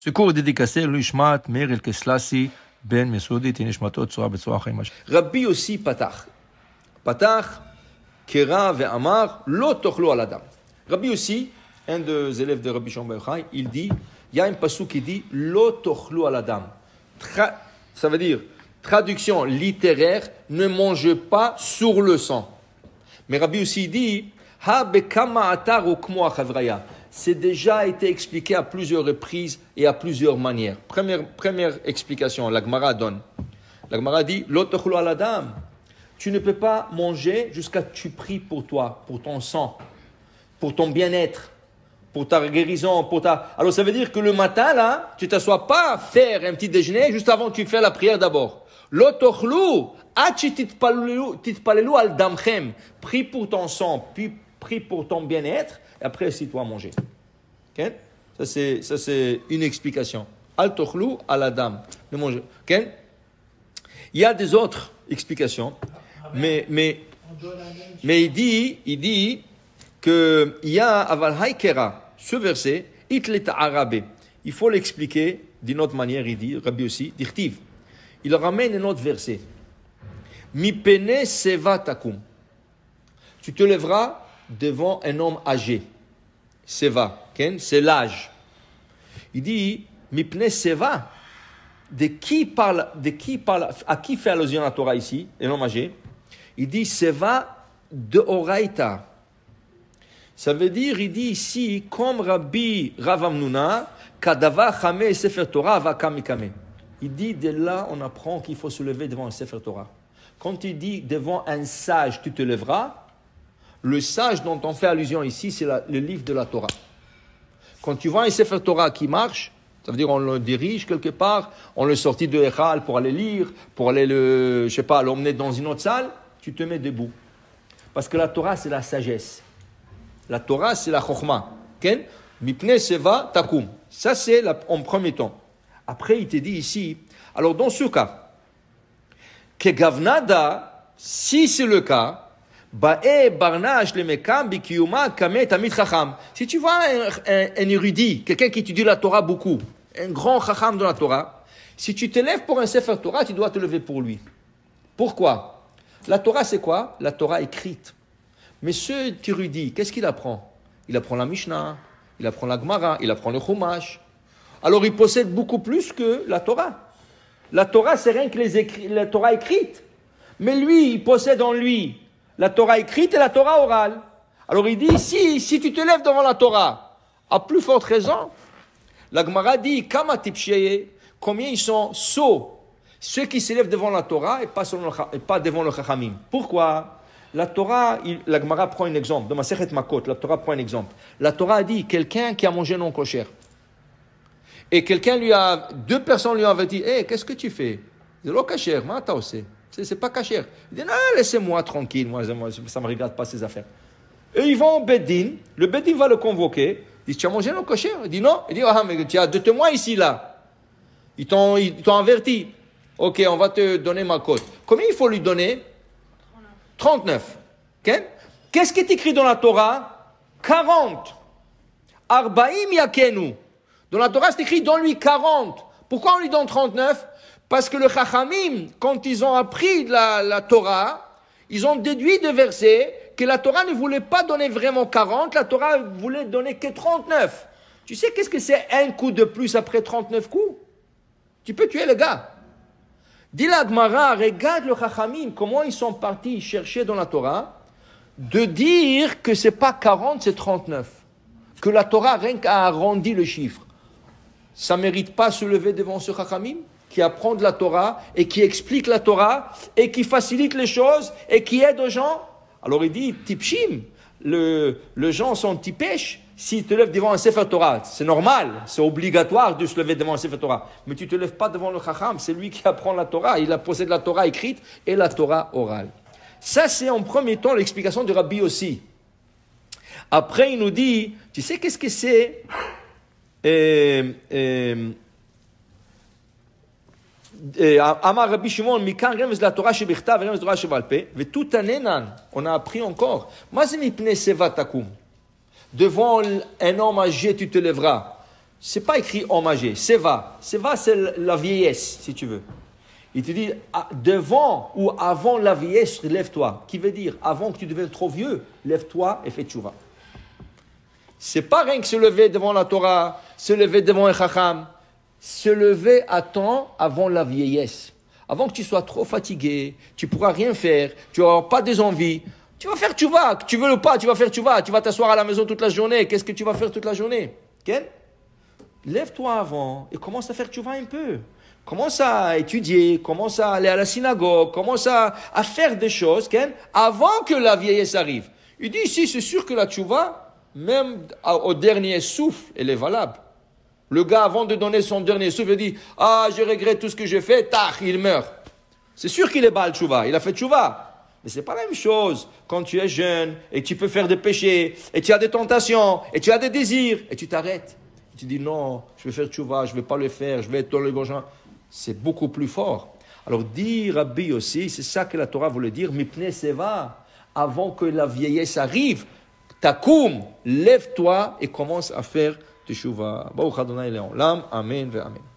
Ce cours est dédicacé Luishmat Meir El-Keslassi Ben Mesoudi Tinishmatot Tzora Betzora Chaim. Rabbi aussi patach. Patach, Kera ve'amar, lo tochlo al adam. Rabbi aussi, un des élèves de Rabbi Shimon bar Yochai, il dit, il y a un passou qui dit, lo tochlo al adam. Ça veut dire, traduction littéraire, ne mangez pas sur le sang. Mais Rabbi aussi dit, ha bekama atar ukmo achavraya. C'est déjà été expliqué à plusieurs reprises et à plusieurs manières. Première explication, la Gemara donne. La Gemara dit, lo tochlo al adam. Tu ne peux pas manger jusqu'à ce que tu pries pour toi, pour ton sang, pour ton bien-être, pour ta guérison, Alors ça veut dire que le matin, là, tu ne t'assois pas à faire un petit déjeuner juste avant que tu fasses la prière d'abord. Lo tochlu, achi titpalelu al damchem. Prie pour ton sang, puis prie pour ton bien-être, et après assis-toi à manger. Okay? Ça c'est une explication. Al tochlu al adam. Ne manger. Okay? Il y a des autres explications. Mais il dit qu'il y a aval haïkera, ce verset, itlet arabe. Il faut l'expliquer d'une autre manière, il dit, Rabbi aussi, dirtiv. Il ramène un autre verset. Mi pene seva takum. Tu te lèveras devant un homme âgé. Seva, c'est l'âge. Il dit, mi pene seva. De qui parle, à qui fait allusion la Torah ici, un homme âgé? Il dit Seva de Oraita. Ça veut dire, il dit ici, comme Rabbi Rav Amnuna, Kadava Chame Sefer Torah va kamikame. Il dit, de là, on apprend qu'il faut se lever devant un Sefer Torah. Quand il dit devant un sage, tu te lèveras, le sage dont on fait allusion ici, c'est le livre de la Torah. Quand tu vois un Sefer Torah qui marche, ça veut dire on le dirige quelque part, on le sortit de Echal pour aller lire, pour aller l'emmener dans une autre salle, tu te mets debout. Parce que la Torah, c'est la sagesse. La Torah, c'est la chokhmah. Mipne seva takum. Ça, c'est en premier temps. Après, il te dit ici, alors dans ce cas, que gavnada, si c'est le cas, ba'e barnash le mekam bikiyuma kamet amit chacham. Si tu vois un érudit, quelqu'un qui étudie la Torah beaucoup, un grand chacham de la Torah, si tu te lèves pour un Sefer Torah, tu dois te lever pour lui. Pourquoi? La Torah, c'est quoi? La Torah écrite. Mais ce érudit, qu'est-ce qu'il apprend? Il apprend la Mishnah, il apprend la Gemara, il apprend le Chumash. Alors, il possède beaucoup plus que la Torah. La Torah, c'est rien que la Torah écrite. Mais lui, il possède en lui la Torah écrite et la Torah orale. Alors, il dit, si tu te lèves devant la Torah, à plus forte raison, la Gemara dit, Kama tipsheye, combien ils sont sots, ceux qui s'élèvent devant la Torah et pas devant le Chachamim. Pourquoi? La Torah, la Gemara prend un exemple. Dans Masechet Makot, la Torah prend un exemple. La Torah a dit, quelqu'un qui a mangé non kosher. Et deux personnes lui ont dit, qu'est-ce que tu fais? C'est lo kasher, c'est pas kasher. Il dit, non, laissez-moi tranquille, moi, ça ne me regarde pas ces affaires. Et ils vont au Beddin, le Beddin va le convoquer, il dit, tu as mangé non kosher? Il dit, non. Il dit, mais tu as 2 témoins ici, là. Ils t'ont averti. Ok, on va te donner ma cote. Combien il faut lui donner? 39. Okay? Qu'est-ce qui est écrit dans la Torah? 40. Arbaim yakenu. Dans la Torah, c'est écrit, donne-lui 40. Pourquoi on lui donne 39? Parce que le Chachamim, quand ils ont appris la Torah, ils ont déduit de versets que la Torah ne voulait pas donner vraiment 40, la Torah voulait donner que 39. Tu sais qu'est-ce que c'est un coup de plus après 39 coups? Tu peux tuer le gars. Dis la Gemara, regarde le Chachamim, comment ils sont partis chercher dans la Torah, de dire que c'est pas 40, c'est 39. Que la Torah rien qu'a arrondi le chiffre. Ça mérite pas se lever devant ce Chachamim qui apprend de la Torah et qui explique la Torah et qui facilite les choses et qui aide aux gens. Alors il dit, tipshim, les gens sont tipèches. S'ils te lèvent devant un Sefer Torah, c'est normal, c'est obligatoire de se lever devant un Sefer Torah. Mais tu ne te lèves pas devant le Chacham, c'est lui qui apprend la Torah. Il possède la Torah écrite et la Torah orale. Ça, c'est en premier temps l'explication du Rabbi aussi. Après, il nous dit, tu sais qu'est-ce que c'est Amar Rabbi Shimon, Mikan remez la Torah shebichtav, remez la Torah shebalpeh, et tout anenan, on a appris encore. Ma c'est mipne seva takum. Devant un homme âgé, tu te lèveras. c'est pas écrit hommagé, seva. Seva, c'est la vieillesse, si tu veux. Il te dit, devant ou avant la vieillesse, lève-toi. Qui veut dire, avant que tu deviennes trop vieux, lève-toi et fais tchouva. C'est pas rien que se lever devant la Torah, se lever devant un chacham. Se lever à temps avant la vieillesse. Avant que tu sois trop fatigué, tu ne pourras rien faire, tu n'auras pas des envies. Tu vas faire tchouva, que tu veux ou pas, tu vas faire tchouva. Tu vas t'asseoir à la maison toute la journée. Qu'est-ce que tu vas faire toute la journée? Ken? Lève-toi avant et commence à faire tchouva un peu. Commence à étudier, commence à aller à la synagogue, commence à faire des choses, Ken, avant que la vieillesse arrive. Il dit ici, c'est sûr que la tchouva, même au dernier souffle, elle est valable. Le gars, avant de donner son dernier souffle, il dit « Ah, je regrette tout ce que j'ai fait, tach, il meurt. » C'est sûr qu'il est bal tchouva, il a fait tchouva. Mais ce n'est pas la même chose quand tu es jeune et tu peux faire des péchés, et tu as des tentations, et tu as des désirs, et tu t'arrêtes. Et tu dis « Non, je vais faire tchouva, je ne vais pas le faire, je vais être dans le gauche. » C'est beaucoup plus fort. Alors, dit Rabbi aussi, c'est ça que la Torah voulait dire, « Mipne seva » avant que la vieillesse arrive, takoum, lève-toi et commence à faire Teshuvah. Baruch Adonai Le'olam. Amen ve Amen.